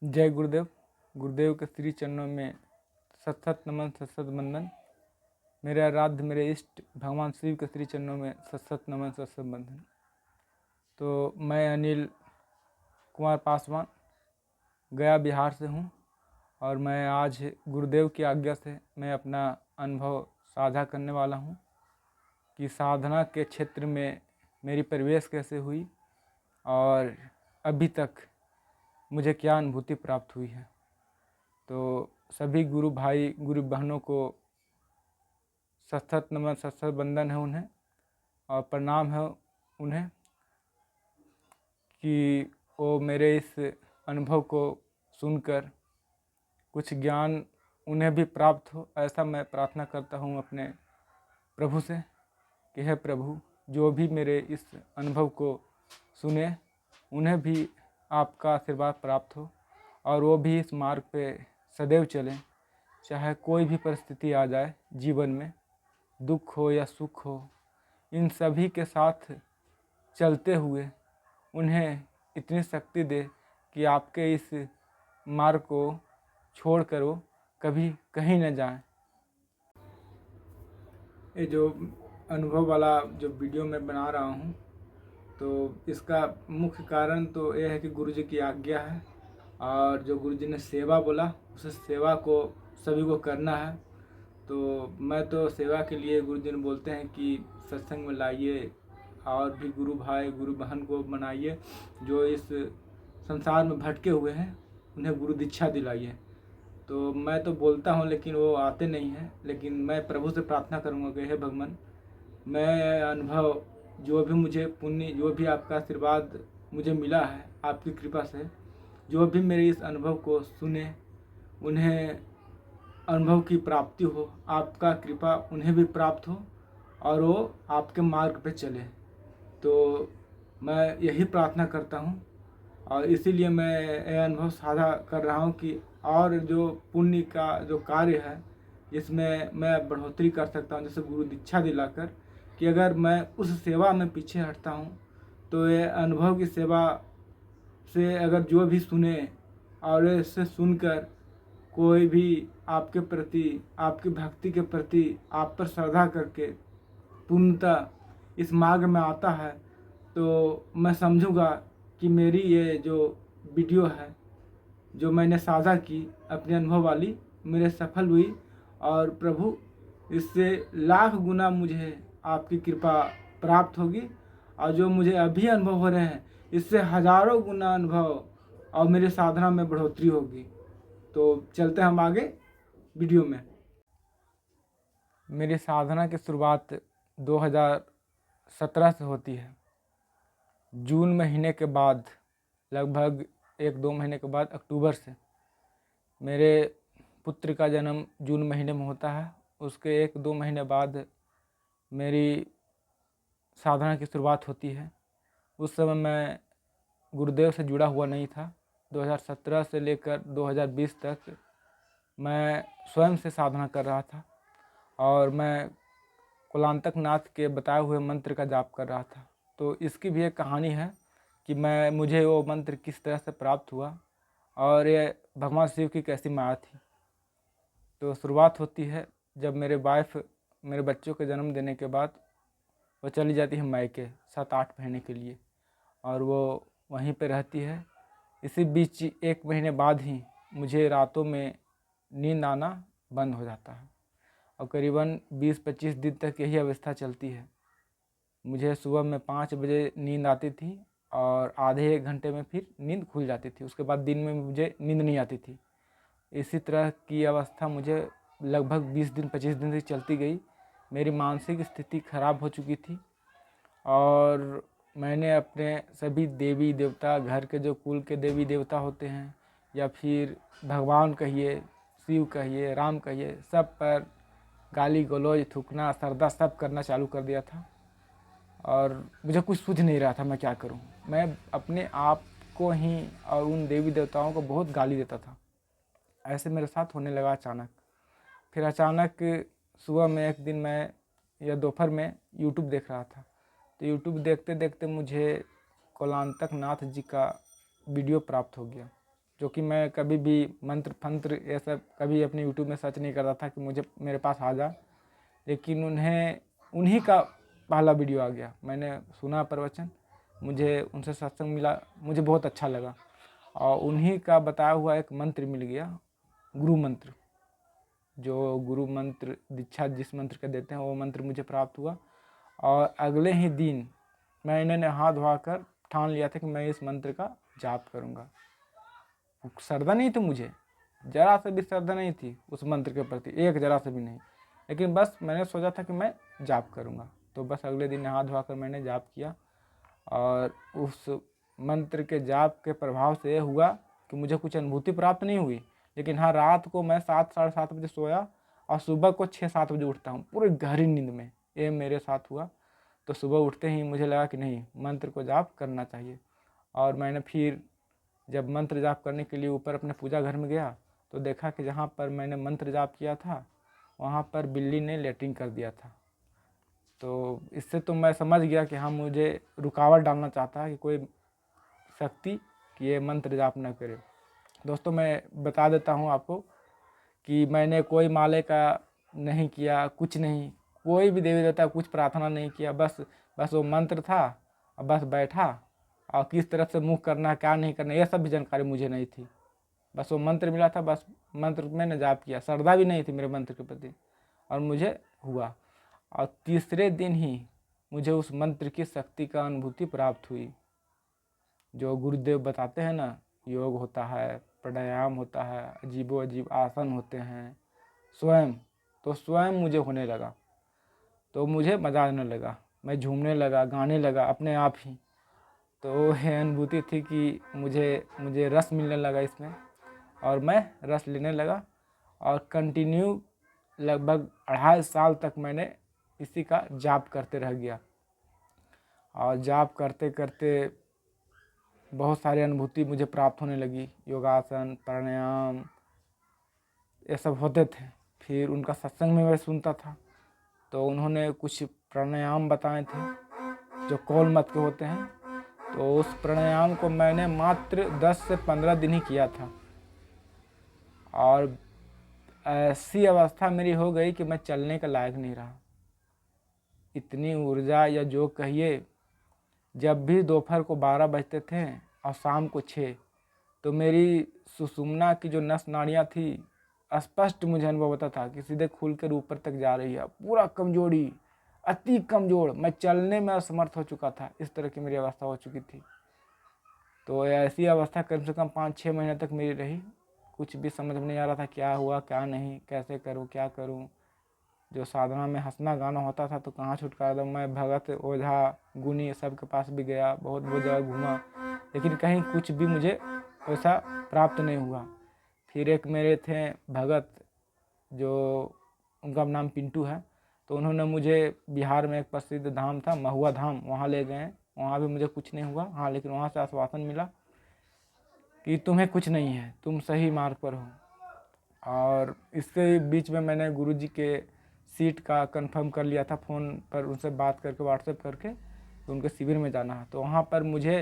जय गुरुदेव। गुरुदेव के श्री चरणों में सत सत नमन, सत सत वंदन। मेरे आराध्य, मेरे इष्ट भगवान शिव के श्री चरणों में सत सत नमन, सत सत वंदन। तो मैं अनिल कुमार पासवान गया बिहार से हूँ और मैं आज गुरुदेव की आज्ञा से मैं अपना अनुभव साझा करने वाला हूँ कि साधना के क्षेत्र में मेरी प्रवेश कैसे हुई और अभी तक मुझे क्या अनुभूति प्राप्त हुई है। तो सभी गुरु भाई गुरु बहनों को सत सत नमन, सत सत वंदन है उन्हें और प्रणाम है उन्हें कि वो मेरे इस अनुभव को सुनकर कुछ ज्ञान उन्हें भी प्राप्त हो। ऐसा मैं प्रार्थना करता हूँ अपने प्रभु से कि हे प्रभु, जो भी मेरे इस अनुभव को सुने उन्हें भी आपका आशीर्वाद प्राप्त हो और वो भी इस मार्ग पे सदैव चलें, चाहे कोई भी परिस्थिति आ जाए जीवन में, दुख हो या सुख हो, इन सभी के साथ चलते हुए उन्हें इतनी शक्ति दे कि आपके इस मार्ग को छोड़कर वो कभी कहीं न जाएं। ये जो अनुभव वाला जो वीडियो मैं बना रहा हूँ, तो इसका मुख्य कारण तो यह है कि गुरु जी की आज्ञा है और जो गुरु जी ने सेवा बोला उस सेवा को सभी को करना है। तो मैं तो सेवा के लिए गुरु जी ने बोलते हैं कि सत्संग में लाइए और भी गुरु भाई गुरु बहन को मनाइए जो इस संसार में भटके हुए हैं, उन्हें गुरु दीक्षा दिलाइए। तो मैं तो बोलता हूँ लेकिन वो आते नहीं हैं। लेकिन मैं प्रभु से प्रार्थना करूँगा कि हे भगवान, मैं अनुभव जो भी मुझे पुण्य, जो भी आपका आशीर्वाद मुझे मिला है आपकी कृपा से, जो भी मेरे इस अनुभव को सुने उन्हें अनुभव की प्राप्ति हो, आपका कृपा उन्हें भी प्राप्त हो और वो आपके मार्ग पे चले। तो मैं यही प्रार्थना करता हूँ और इसीलिए मैं यह अनुभव साझा कर रहा हूँ कि और जो पुण्य का जो कार्य है इसमें मैं बढ़ोतरी कर सकता हूँ, जैसे गुरु दीक्षा दिलाकर, कि अगर मैं उस सेवा में पीछे हटता हूँ तो ये अनुभव की सेवा से अगर जो भी सुने और इससे सुनकर कोई भी आपके प्रति, आपकी भक्ति के प्रति आप पर श्रद्धा करके पूर्णतः इस मार्ग में आता है, तो मैं समझूंगा कि मेरी ये जो वीडियो है जो मैंने साझा की अपने अनुभव वाली, मेरे सफल हुई और प्रभु इससे लाख गुना मुझे आपकी कृपा प्राप्त होगी और जो मुझे अभी अनुभव हो रहे हैं इससे हजारों गुना अनुभव और मेरी साधना में बढ़ोतरी होगी। तो चलते हम आगे वीडियो में। मेरी साधना की शुरुआत 2017 से होती है। जून महीने के बाद, लगभग 1-2 महीने के बाद, अक्टूबर से मेरे पुत्र का जन्म जून महीने में होता है। उसके 1-2 महीने बाद मेरी साधना की शुरुआत होती है। उस समय मैं गुरुदेव से जुड़ा हुआ नहीं था। 2017 से लेकर 2020 तक मैं स्वयं से साधना कर रहा था और मैं कुलांतक नाथ के बताए हुए मंत्र का जाप कर रहा था। तो इसकी भी एक कहानी है कि मुझे वो मंत्र किस तरह से प्राप्त हुआ और ये भगवान शिव की कैसी माया थी। तो शुरुआत होती है जब मेरे वाइफ मेरे बच्चों के जन्म देने के बाद वो चली जाती है मायके 7-8 महीने के लिए और वो वहीं पे रहती है। इसी बीच 1 महीने बाद ही मुझे रातों में नींद आना बंद हो जाता है और करीबन 20-25 दिन तक यही अवस्था चलती है। मुझे सुबह में 5 बजे नींद आती थी और आधे 1 घंटे में फिर नींद खुल जाती थी। उसके बाद दिन में मुझे नींद नहीं आती थी। इसी तरह की अवस्था मुझे लगभग 20 दिन 25 दिन से चलती गई। मेरी मानसिक स्थिति खराब हो चुकी थी और मैंने अपने सभी देवी देवता, घर के जो कुल के देवी देवता होते हैं या फिर भगवान कहिए, शिव कहिए, राम कहिए, सब पर गाली गलौज, थूकना, सरदा सब करना चालू कर दिया था और मुझे कुछ सूझ नहीं रहा था मैं क्या करूं। मैं अपने आप को ही और उन देवी देवताओं को बहुत गाली देता था। ऐसे मेरे साथ होने लगा अचानक। फिर अचानक सुबह में एक दिन मैं या दोपहर में यूट्यूब देख रहा था, तो यूट्यूब देखते देखते मुझे कुलांतक नाथ जी का वीडियो प्राप्त हो गया जो कि मैं कभी भी मंत्र फंत्र ये सब कभी अपने यूट्यूब में सर्च नहीं करता था कि मुझे मेरे पास आ जा, लेकिन उन्हीं का पहला वीडियो आ गया। मैंने सुना प्रवचन, मुझे उनसे सत्संग मिला, मुझे बहुत अच्छा लगा और उन्हीं का बताया हुआ एक मंत्र मिल गया, गुरु मंत्र। जो गुरु मंत्र दीक्षा जिस मंत्र का देते हैं वो मंत्र मुझे प्राप्त हुआ और अगले ही दिन मैंने नहा धोआ कर ठान लिया था कि मैं इस मंत्र का जाप करूँगा। श्रद्धा नहीं थी मुझे, जरा से भी श्रद्धा नहीं थी उस मंत्र के प्रति, एक जरा से भी नहीं, लेकिन बस मैंने सोचा था कि मैं जाप करूँगा। तो बस अगले दिन नहा धोआ कर मैंने जाप किया और उस मंत्र के जाप के प्रभाव से हुआ कि मुझे कुछ अनुभूति प्राप्त नहीं हुई, लेकिन हाँ रात को मैं 7 साढ़े 7 बजे सोया और सुबह को 6-7 बजे उठता हूँ पूरी गहरी नींद में, ये मेरे साथ हुआ। तो सुबह उठते ही मुझे लगा कि नहीं, मंत्र को जाप करना चाहिए। और मैंने फिर जब मंत्र जाप करने के लिए ऊपर अपने पूजा घर में गया तो देखा कि जहाँ पर मैंने मंत्र जाप किया था वहाँ पर बिल्ली ने लेटरिन कर दिया था। तो इससे तो मैं समझ गया कि हाँ मुझे रुकावट डालना चाहता है कि कोई शक्ति कि ये मंत्र जाप न करे। दोस्तों मैं बता देता हूँ आपको कि मैंने कोई माले का नहीं किया, कुछ नहीं, कोई भी देवी देवता कुछ प्रार्थना नहीं किया, बस वो मंत्र था और बस बैठा और किस तरफ से मुँह करना क्या नहीं करना ये सब भी जानकारी मुझे नहीं थी। बस वो मंत्र मिला था, बस मंत्र मैंने जाप किया, श्रद्धा भी नहीं थी मेरे मंत्र के प्रति और मुझे हुआ। और तीसरे दिन ही मुझे उस मंत्र की शक्ति का अनुभूति प्राप्त हुई। जो गुरुदेव बताते हैं ना, योग होता है, प्राणायाम होता है, अजीबो अजीब आसन होते हैं, स्वयं मुझे होने लगा। तो मुझे मज़ा आने लगा, मैं झूमने लगा, गाने लगा अपने आप ही। तो ये अनुभूति थी कि मुझे रस मिलने लगा इसमें और मैं रस लेने लगा और कंटिन्यू लगभग 2.5 साल तक मैंने इसी का जाप करते रह गया। और जाप करते करते बहुत सारी अनुभूति मुझे प्राप्त होने लगी, योगासन प्राणायाम ये सब होते थे। फिर उनका सत्संग में मैं सुनता था तो उन्होंने कुछ प्राणायाम बताए थे जो कौल मत के होते हैं। तो उस प्राणायाम को मैंने मात्र 10 से 15 दिन ही किया था और ऐसी अवस्था मेरी हो गई कि मैं चलने का लायक नहीं रहा। इतनी ऊर्जा या जो कहिए, जब भी दोपहर को 12 बजते थे और शाम को 6 तो मेरी सुषुम्ना की जो नस नाड़ियाँ थी स्पष्ट मुझे अनुभव होता था कि सीधे खुल कर ऊपर तक जा रही है, पूरा कमजोरी, अति कमजोर, मैं चलने में असमर्थ हो चुका था, इस तरह की मेरी अवस्था हो चुकी थी। तो ऐसी अवस्था कम से कम 5-6 महीने तक मेरी रही। कुछ भी समझ में नहीं आ रहा था क्या हुआ क्या नहीं, कैसे करूं क्या करूं। जो साधना में हंसना गाना होता था तो कहाँ छुटकारा दो। मैं भगत ओझा गुनी सबके पास भी गया, बहुत जगह घूमा, लेकिन कहीं कुछ भी मुझे वैसा प्राप्त नहीं हुआ। फिर एक मेरे थे भगत, जो उनका नाम पिंटू है, तो उन्होंने मुझे बिहार में एक प्रसिद्ध धाम था महुआ धाम, वहाँ ले गए। वहाँ भी मुझे कुछ नहीं हुआ, हाँ लेकिन वहाँ से आश्वासन मिला कि तुम्हें कुछ नहीं है, तुम सही मार्ग पर हो। और इसके बीच में मैंने गुरुजी के सीट का कंफर्म कर लिया था, फ़ोन पर उनसे बात करके व्हाट्सएप करके, तो उनके शिविर में जाना है। तो वहाँ पर मुझे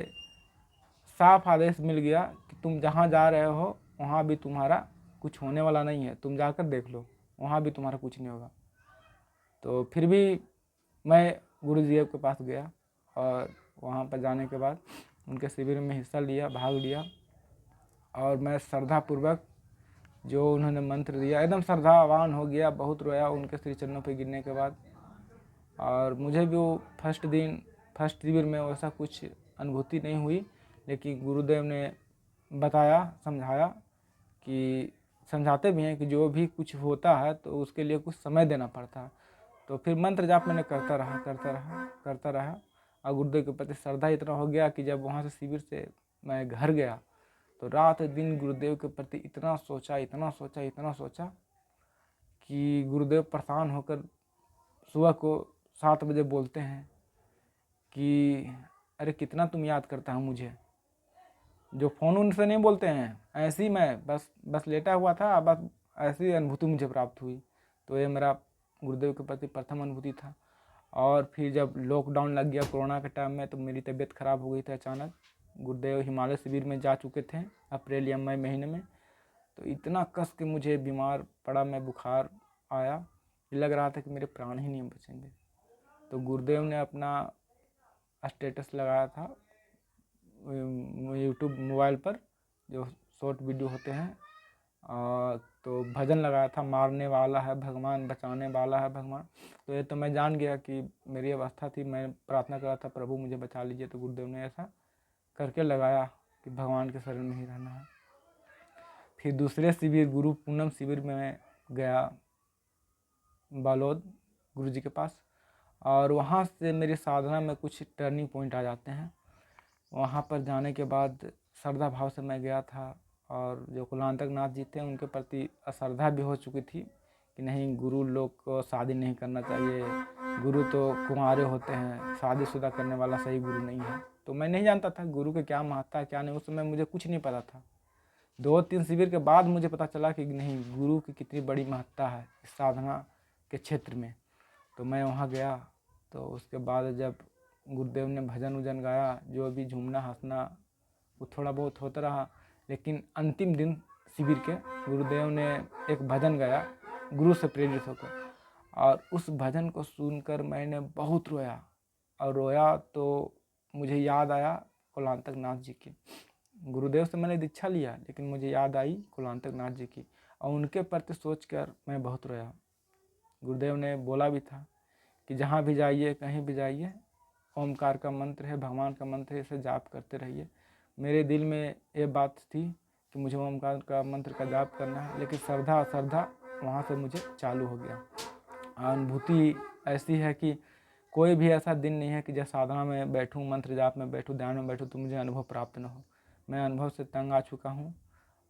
साफ आदेश मिल गया कि तुम जहाँ जा रहे हो वहाँ भी तुम्हारा कुछ होने वाला नहीं है, तुम जाकर देख लो, वहाँ भी तुम्हारा कुछ नहीं होगा। तो फिर भी मैं गुरुजी के पास गया और वहाँ पर जाने के बाद उनके शिविर में हिस्सा लिया, भाग लिया और मैं श्रद्धापूर्वक जो उन्होंने मंत्र दिया एकदम श्रद्धावान हो गया, बहुत रोया उनके श्री चरणों पर गिरने के बाद। और मुझे भी वो फर्स्ट शिविर में वैसा कुछ अनुभूति नहीं हुई, लेकिन गुरुदेव ने बताया, समझाया कि समझाते भी हैं कि जो भी कुछ होता है तो उसके लिए कुछ समय देना पड़ता है। तो फिर मंत्र जाप मैंने करता रहा और गुरुदेव के प्रति श्रद्धा इतना हो गया कि जब वहाँ से शिविर से मैं घर गया तो रात दिन गुरुदेव के प्रति इतना सोचा कि गुरुदेव परेशान होकर सुबह को 7 बजे बोलते हैं कि अरे कितना तुम याद करता है मुझे। जो फ़ोन उनसे नहीं बोलते हैं, ऐसे ही मैं बस लेटा हुआ था, बस ऐसी अनुभूति मुझे प्राप्त हुई। तो ये मेरा गुरुदेव के प्रति प्रथम अनुभूति था। और फिर जब लॉकडाउन लग गया कोरोना के टाइम में तो मेरी तबीयत ख़राब हो गई थी अचानक, गुरुदेव हिमालय शिविर में जा चुके थे अप्रैल या मई महीने में। तो इतना कस के मुझे बीमार पड़ा, मैं बुखार आया, लग रहा था कि मेरे प्राण ही नहीं बचेंगे। तो गुरुदेव ने अपना स्टेटस लगाया था यूट्यूब मोबाइल पर, जो शॉर्ट वीडियो होते हैं, तो भजन लगाया था, मारने वाला है भगवान, बचाने वाला है भगवान। तो ये तो मैं जान गया कि मेरी अवस्था थी, मैं प्रार्थना कर रहा था प्रभु मुझे बचा लीजिए। तो गुरुदेव ने ऐसा करके लगाया कि भगवान के शरण में ही रहना है। फिर दूसरे शिविर गुरु पूनम शिविर में मैं गया बालोद गुरु जी के पास, और वहाँ से मेरी साधना में कुछ टर्निंग पॉइंट आ जाते हैं। वहाँ पर जाने के बाद श्रद्धा भाव से मैं गया था, और जो कुलांतक नाथ जी थे उनके प्रति अश्रद्धा भी हो चुकी थी कि नहीं, गुरु लोग को शादी नहीं करना चाहिए, गुरु तो कुंवारे होते हैं, शादीशुदा करने वाला सही गुरु नहीं है। तो मैं नहीं जानता था गुरु के क्या महत्ता है क्या नहीं, उस समय मुझे कुछ नहीं पता था। 2-3 शिविर के बाद मुझे पता चला कि नहीं, गुरु की कितनी बड़ी महत्ता है इस साधना के क्षेत्र में। तो मैं वहाँ गया, तो उसके बाद जब गुरुदेव ने भजन उजन गाया, जो भी झूमना हंसना वो थोड़ा बहुत होता रहा, लेकिन अंतिम दिन शिविर के गुरुदेव ने एक भजन गाया गुरु से प्रेरित होकर, और उस भजन को सुनकर मैंने बहुत रोया। और रोया तो मुझे याद आया कुलांतक नाथ जी की। गुरुदेव से मैंने दीक्षा लिया, लेकिन मुझे याद आई कुलांतक नाथ जी की, और उनके प्रति सोचकर मैं बहुत रोया। गुरुदेव ने बोला भी था कि जहाँ भी जाइए, कहीं भी जाइए, ओमकार का मंत्र है, भगवान का मंत्र है, इसे जाप करते रहिए। मेरे दिल में ये बात थी कि मुझे ओमकार का मंत्र का जाप करना है, लेकिन श्रद्धा वहाँ से मुझे चालू हो गया। अनुभूति ऐसी है कि कोई भी ऐसा दिन नहीं है कि जब साधना में बैठूं, मंत्र जाप में बैठूं, ध्यान में बैठूं, तो मुझे अनुभव प्राप्त न हो। मैं अनुभव से तंग आ चुका हूँ,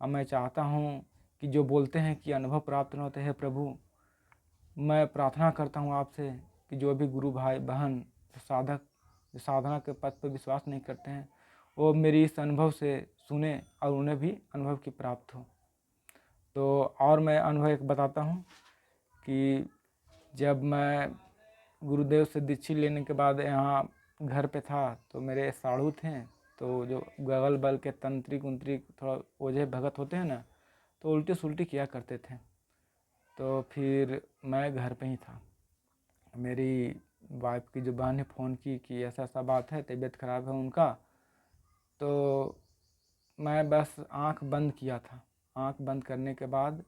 और मैं चाहता हूँ कि जो बोलते हैं कि अनुभव प्राप्त न होते हैं, प्रभु मैं प्रार्थना करता हूँ आपसे कि जो भी गुरु भाई बहन साधक जो साधना के पथ पर विश्वास नहीं करते हैं, वो मेरी इस अनुभव से सुने और उन्हें भी अनुभव की प्राप्त हो। तो और मैं अनुभव एक बताता हूँ कि जब मैं गुरुदेव से दीक्षा लेने के बाद यहाँ घर पे था, तो मेरे साधु थे, तो जो गगल बल के तंत्रिक उंत्रिक थोड़ा ओझे भगत होते हैं ना, तो उल्टी सुल्टी किया करते थे। तो फिर मैं घर पे ही था। मेरी वाइफ की जो बहन ने फ़ोन की कि ऐसा ऐसा बात है, तबीयत ख़राब है उनका। तो मैं बस आँख बंद किया था। आँख बंद करने के बाद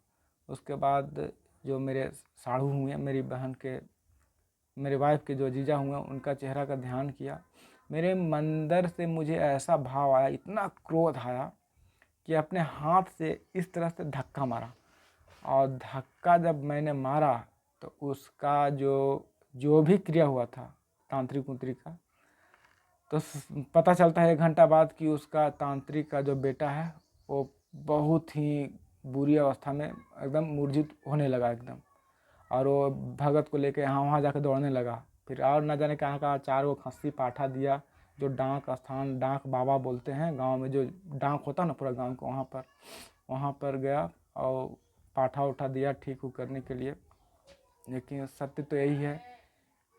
उसके बाद जो मेरे साधु हुए, मेरी बहन के, मेरे वाइफ के जो जीजा हुए, उनका चेहरा का ध्यान किया। मेरे मंदिर से मुझे ऐसा भाव आया, इतना क्रोध आया कि अपने हाथ से इस तरह से धक्का मारा, और धक्का जब मैंने मारा तो उसका जो भी क्रिया हुआ था तांत्रिक उंत्रिक का, तो पता चलता है 1 घंटा बाद कि उसका तांत्रिक का जो बेटा है वो बहुत ही बुरी अवस्था में एकदम मूर्छित होने लगा एकदम, और वो भगत को लेके यहाँ वहाँ जाकर दौड़ने लगा। फिर और न जाने कहाँ कहाँ 4 गो खस्सी पाठा दिया, जो डांक स्थान, डांक बाबा बोलते हैं गांव में, जो डांक होता है ना पूरा गांव को, वहाँ पर गया और पाठा उठा दिया ठीक करने के लिए। लेकिन सत्य तो यही है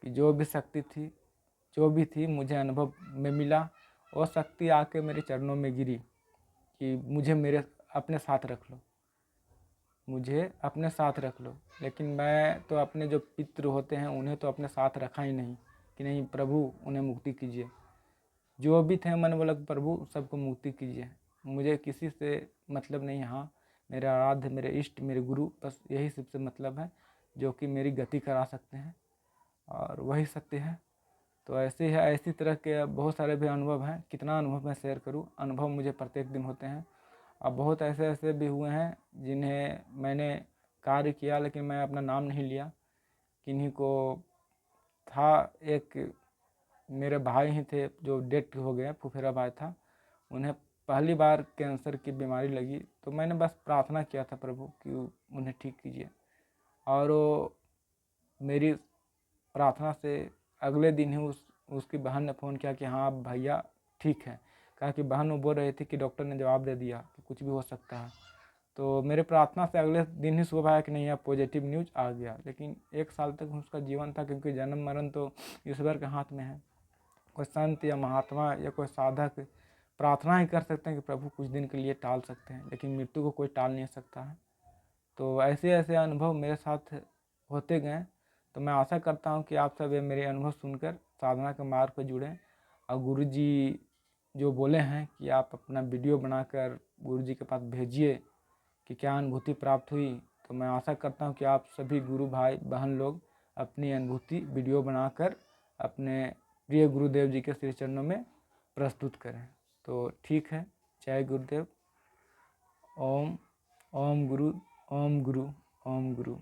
कि जो भी शक्ति थी, जो भी थी, मुझे अनुभव में मिला, वो शक्ति आके मेरे चरणों में गिरी कि मुझे मेरे अपने साथ रख लो, मुझे अपने साथ रख लो। लेकिन मैं तो अपने जो पितृ होते हैं उन्हें तो अपने साथ रखा ही नहीं कि नहीं प्रभु उन्हें मुक्ति कीजिए। जो भी थे मैंने बोला प्रभु सबको मुक्ति कीजिए, मुझे किसी से मतलब नहीं। हाँ, मेरे आराध्य, मेरे इष्ट, मेरे गुरु, बस यही सबसे मतलब है जो कि मेरी गति करा सकते हैं, और वही सत्य है। तो ऐसे है, ऐसी तरह के बहुत सारे भी अनुभव हैं। कितना अनुभव मैं शेयर करूं, अनुभव मुझे प्रत्येक दिन होते हैं। अब बहुत ऐसे ऐसे भी हुए हैं जिन्हें मैंने कार्य किया, लेकिन मैं अपना नाम नहीं लिया। किन्हीं को था, एक मेरे भाई ही थे जो डेथ हो गए, फुफेरा भाई था, उन्हें पहली बार कैंसर की बीमारी लगी। तो मैंने बस प्रार्थना किया था प्रभु कि उन्हें ठीक कीजिए, और वो मेरी प्रार्थना से अगले दिन ही उसकी बहन ने फ़ोन किया कि हाँ अब भैया ठीक है। कहा कि बहन वो बोल रही थी कि डॉक्टर ने जवाब दे दिया कि कुछ भी हो सकता है। तो मेरे प्रार्थना से अगले दिन ही सुबह आया कि नहीं अब पॉजिटिव न्यूज़ आ गया। लेकिन 1 साल तक उसका जीवन था, क्योंकि जन्म मरण तो ईश्वर के हाथ में है। कोई संत या महात्मा या कोई साधक प्रार्थना ही कर सकते हैं कि प्रभु कुछ दिन के लिए टाल सकते हैं, लेकिन मृत्यु को कोई टाल नहीं सकता है। तो ऐसे ऐसे अनुभव मेरे साथ होते गए। तो मैं आशा करता हूँ कि आप सब ये मेरे अनुभव सुनकर साधना के मार्ग पर जुड़ें, और गुरु जी जो बोले हैं कि आप अपना वीडियो बनाकर गुरु जी के पास भेजिए कि क्या अनुभूति प्राप्त हुई, तो मैं आशा करता हूँ कि आप सभी गुरु भाई बहन लोग अपनी अनुभूति वीडियो बनाकर अपने प्रिय गुरुदेव जी के श्री चरणों में प्रस्तुत करें। तो ठीक है, जय गुरुदेव। ओम ओम गुरु ओम गुरु ओम गुरु।